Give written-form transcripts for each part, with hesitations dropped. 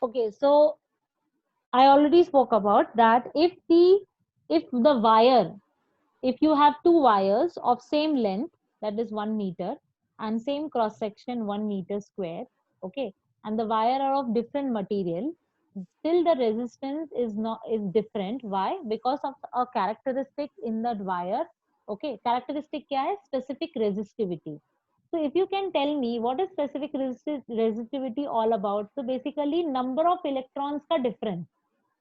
Okay, so I already spoke about that. If the wire, if you have two wires of same length, that is 1 meter, and same cross section 1 meter square, okay, and the wire are of different material, still the resistance is different. Why? Because of a characteristic in that wire. Okay, characteristic kya hai? Specific resistivity. So if you can tell me what is specific resistivity all about? So basically number of electrons ka difference.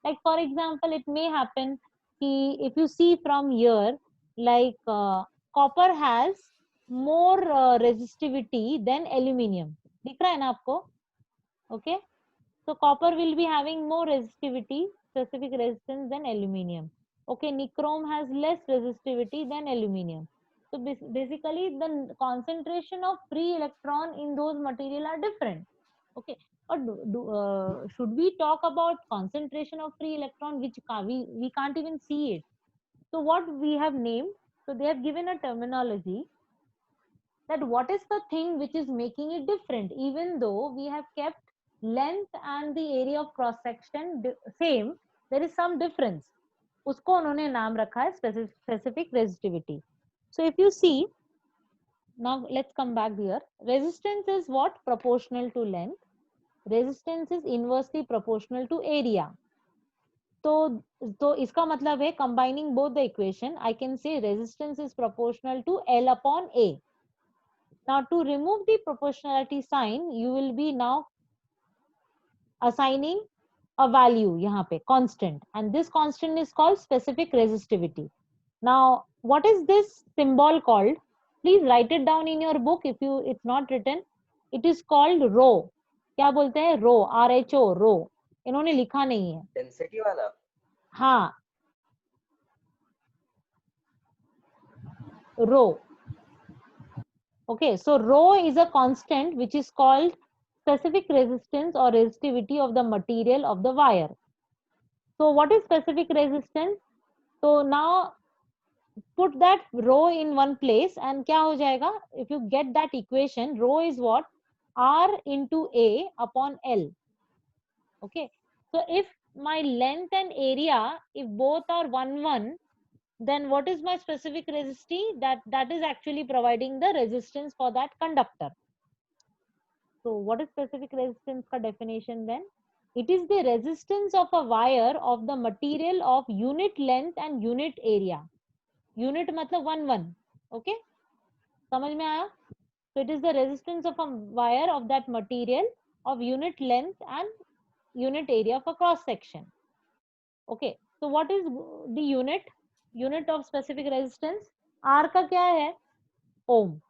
Like for example, it may happen ki if you see from here, like copper has more resistivity than aluminium. दिख रहा है ना आपको? Okay. So copper will be having more resistivity, specific resistance than aluminium. Okay, nichrome has less resistivity than aluminium. So basically the concentration of free electron in those material are different. Okay, or should we talk about concentration of free electron, which we can't even see it. So what we have named, so they have given a terminology that what is the thing which is making it different, even though we have kept length and the area of cross section same, there is some difference. उसको उन्होंने नाम रखा है specific resistivity. So if you see, now let's come back here. Resistance is what? Proportional to length. Resistance is inversely proportional to area. तो इसका मतलब है combining both the equation, I can say resistance is proportional to L upon A. Now to remove the proportionality sign, you will be now assigning a value यहाँ पे constant, and this constant is called specific resistivity. Now what is this symbol called? Please write it down in your book if it's not written. It is called rho. क्या बोलते हैं? Rho, RHO, rho. इन्होंने लिखा नहीं है. Density वाला. हाँ, rho. Okay, so rho is a constant which is called specific resistance or resistivity of the material of the wire. So what is specific resistance? So now put that rho in one place and kya ho jayega? If you get that equation, rho is what? R into A upon L. Okay, so if my length and area, if both are 1, then what is my specific resistivity? That is actually providing the resistance for that conductor. So what is specific resistance ka definition then? It is the resistance of a wire of the material of unit length and unit area. Unit matlab 1. Okay, समझ में आया? So it is the resistance of a wire of that material of unit length and unit area of a cross section. Okay, so what is the unit of specific resistance? R का क्या है? Ohm.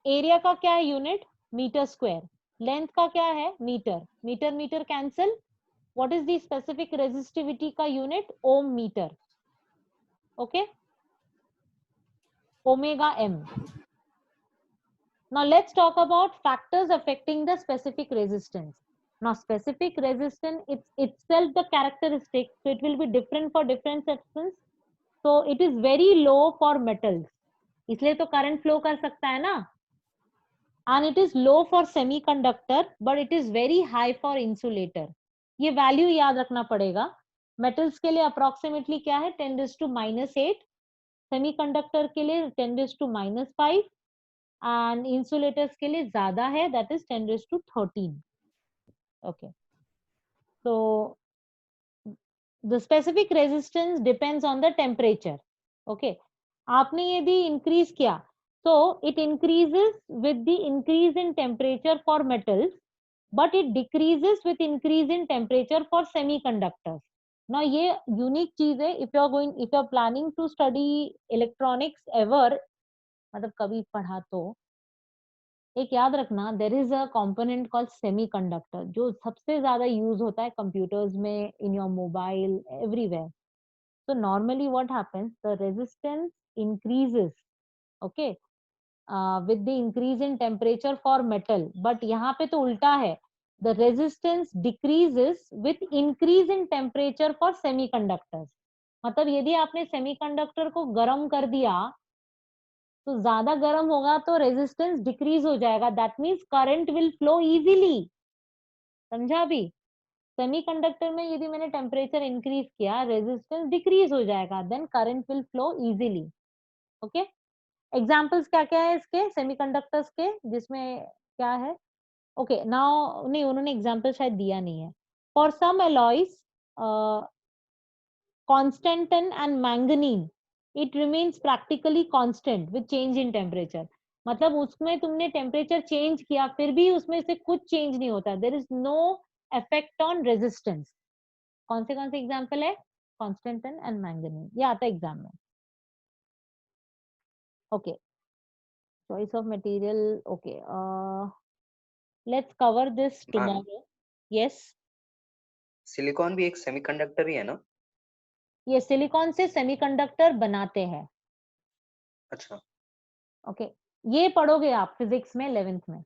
area का क्या है unit? Meter square. Length का क्या है? Meter. Meter cancel. What is the specific resistivity का unit? Ohm meter. Okay, omega m. Now let's talk about factors affecting the specific resistance. Now specific resistance, it's itself the characteristic, so it will be different for different substance. So it is very low for metals, इसलिए तो current flow कर सकता है ना. And it is low for semiconductor, but it is very high for insulator. ये value याद रखना पड़ेगा. Metals के लिए approximately क्या है? 10⁻⁻8. Semiconductor के लिए 10⁻⁵. And insulators के लिए ज्यादा है, that is 10⁻13. Okay, so the specific resistance depends on the temperature. Okay, आपने यदि increase किया, so it increases with the increase in temperature for metals, but it decreases with increase in temperature for semiconductors. Now ये unique चीज है. If you are planning to study electronics ever, मतलब कभी पढ़ा तो एक याद रखना, there is a component called semiconductor, जो सबसे ज्यादा यूज होता है कंप्यूटर्स में, in your mobile, everywhere. So normally what happens, the resistance increases, okay, with the increase in temperature for metal. But यहाँ पे तो उल्टा है, the resistance decreases with increase in temperature for semiconductors. मतलब यदि आपने सेमीकंडक्टर को गर्म कर दिया, तो ज्यादा गर्म होगा तो रेजिस्टेंस डिक्रीज हो जाएगा. That means current will flow easily. समझा अभी? सेमीकंडक्टर में यदि मैंने टेम्परेचर इंक्रीज किया, रेजिस्टेंस डिक्रीज हो जाएगा, then current will flow easily. Okay, examples क्या क्या है इसके सेमीकंडक्टर्स के, जिसमें क्या है? ओके नाउ, नहीं उन्होंने एग्जांपल शायद दिया नहीं है। For some alloys constantan and manganin it remains practically constant with change in temperature. मतलब उसमें तुमने टेम्परेचर चेंज किया फिर भी उसमें से कुछ चेंज नहीं होता, there is no effect on resistance. कौन से एग्जांपल है? कांस्टेंटन एंड मैंगनीन, ये आता है एग्जाम में। Okay, choice of material, okay, let's cover this ma'am, tomorrow. Yes, silicon भी एक सेमीकंडक्टर ही है ना? ये सिलिकॉन से सेमीकंडक्टर बनाते हैं। अच्छा, ओके, ये पढ़ोगे आप फिजिक्स में 11th में,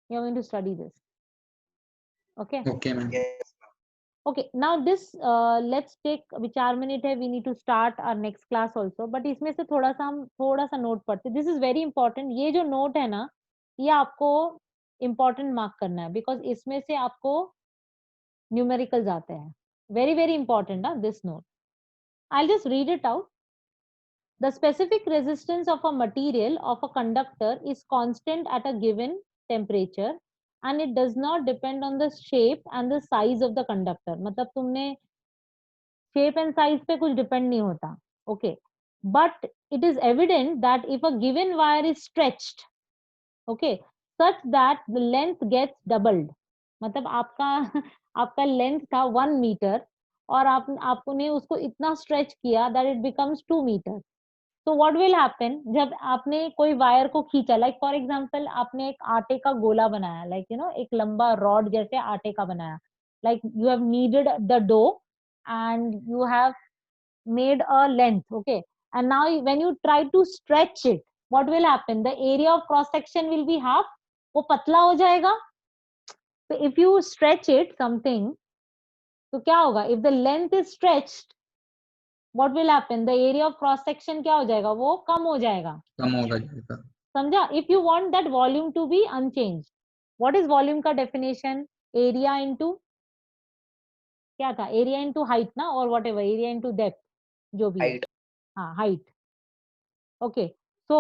you are going to study this. Okay okay ma'am. yes, okay, now this let's take अभी 4 मिनट है, we need to start our next class also, but इसमें से थोड़ा सा हम थोड़ा सा नोट पढ़ते, दिस इज वेरी इंपॉर्टेंट। ये जो नोट है ना, ये आपको इंपॉर्टेंट मार्क करना है, बिकॉज इसमें से आपको न्यूमेरिकल्स आते हैं। वेरी वेरी इंपॉर्टेंट ना this note. I'll just read it out. The specific resistance of a material of a conductor is constant at a given temperature and it does not depend on the shape and the size of the conductor. मतलब तुमने shape and size पे कुछ depend नहीं होता। Okay, but it is evident that if a given wire is stretched, okay, such that the length gets doubled. मतलब आपका आपका length था 1 मीटर और आपने उसको इतना स्ट्रेच किया दैट इट बिकम्स 2 मीटर। तो व्हाट विल हैपन, जब आपने कोई वायर को खींचा, लाइक फॉर एग्जांपल आपने एक आटे का गोला बनाया, लाइक यू नो एक लंबा रॉड जैसे आटे का बनाया, like you have needed the dough and you have made a length, okay, and now when you try to stretch it, what will happen, the area of cross section will be half, वो पतला हो जाएगा। so if you stretch it something, तो क्या होगा, if the length is stretched, what will happen, the area of cross section क्या हो जाएगा, वो कम हो जाएगा। कम होगा जाएगा। समझा? if you want that volume to be unchanged, what is volume का definition, area into क्या था, एरिया इंटू हाइट ना, और whatever area into depth जो भी है, height. हाँ height. Okay, so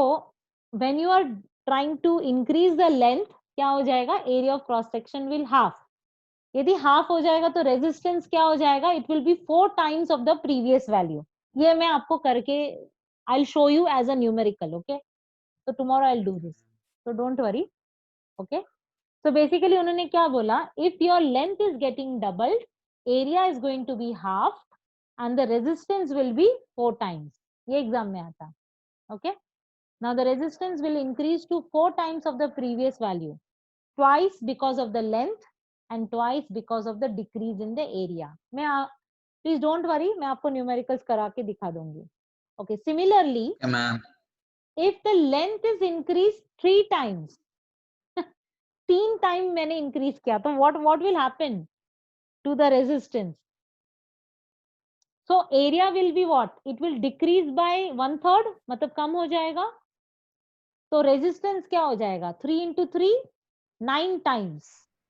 when you are trying to increase the length, क्या हो जाएगा, area of cross section will half. यदि हाफ हो जाएगा तो रेजिस्टेंस क्या हो जाएगा, it will be 4 times of the previous value. ये मैं आपको करके I will show you as a numerical. Okay, तो tomorrow I will do this, so don't worry. Okay, so basically उन्होंने क्या बोला, if your length is getting doubled, area is going to be half and the resistance will be 4 times. ये exam में आता। okay, now the resistance will increase to 4 times of the previous value, twice because of the length and twice because of the decrease in the area. मैं please don't worry, मैं आपको numericals करा के दिखा दूंगी। okay, similarly ma'am if the length is increased 3 times, 3 time मैंने increase किया, तो what will happen to the resistance, so area will be what, it will decrease by 1/3, मतलब कम हो जाएगा। तो रेजिस्टेंस क्या हो जाएगा, 3 into 3 9 times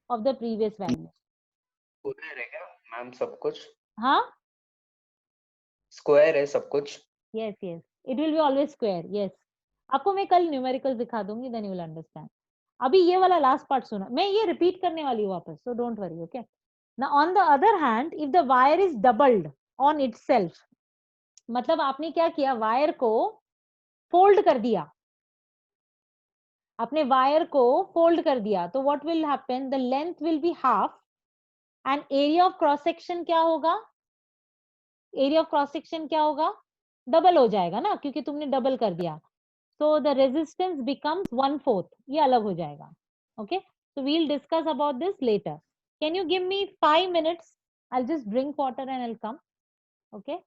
of the previous value. Square है क्या मैम सब कुछ? हाँ, स्क्वायर है सब कुछ? Yes yes, it will be always square. Yes, आपको मैं कल न्यूमेरिकल्स दिखा दूंगी, देन यू विल अंडरस्टैंड। अभी ये वाला लास्ट पार्ट सुना, मैं ये रिपीट करने वाली हूँ वापस, so don't worry. Okay, now on the other hand if the wire is doubled on itself, मतलब आपने क्या किया, वायर को फोल्ड कर दिया, अपने वायर को फोल्ड कर दिया, तो what will happen, the length will be half and area of cross section क्या होगा, एरिया ऑफ क्रॉस सेक्शन क्या होगा, डबल हो जाएगा ना, क्योंकि तुमने डबल कर दिया। सो द रेजिस्टेंस बिकम्स 1/4, ये अलग हो जाएगा। Okay, so we'll discuss about this later. Can you give me 5 minutes? I'll just drink water and I'll come. Okay.